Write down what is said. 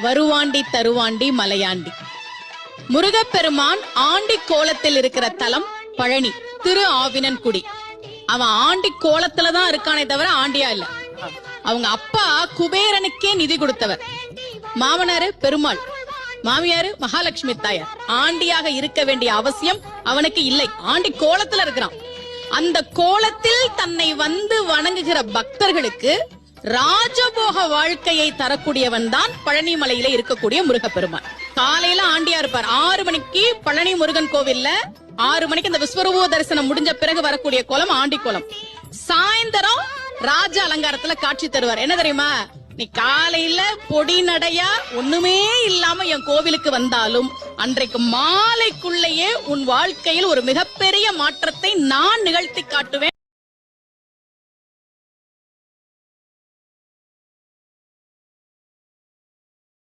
வருவாண்டி தருவாண்டி மலையாண்டி. முருகப்பெருமான் ஆண்டி கோலத்தில் இருக்கிற தலம் பழனி திரு ஆவினன்குடி. அவன் ஆண்டி கோலத்துலதான் இருக்கானே தவிர ஆண்டியா இல்ல. அவங்க அப்பா குபேரனுக்கே நிதி கொடுத்தவர். மாமனாரு பெருமாள், மாமியாரு மகாலட்சுமி தாயார். ஆண்டியாக இருக்க வேண்டிய அவசியம் அவனுக்கு இல்லை. ஆண்டி கோலத்துல இருக்கிறான். அந்த கோலத்தில் தன்னை வந்து வணங்குகிற பக்தர்களுக்கு ராஜபோக வாழ்க்கையை தரக்கூடியவன் தான் பழனி மலையில இருக்கக்கூடிய முருகப்பெருமான். காலையில ஆண்டியா இருப்பார். 6 மணிக்கு பழனி முருகன் கோவில்ல 6 மணிக்கு இந்த விஸ்வரூப தரிசனம் முடிஞ்ச பிறகு வரக்கூடிய கோலம் ஆண்டி கோலம். சாயந்தரம் ராஜ அலங்காரத்துல காட்சி தருவார். என்ன தெரியுமா? நீ காலையில பொடி நடையா ஒண்ணுமே இல்லாம என் கோவிலுக்கு வந்தாலும் அன்றைக்கு மாலைக்குள்ளேயே உன் வாழ்க்கையில் ஒரு மிகப்பெரிய மாற்றத்தை நான் நிகழ்த்தி காட்டுவேன்.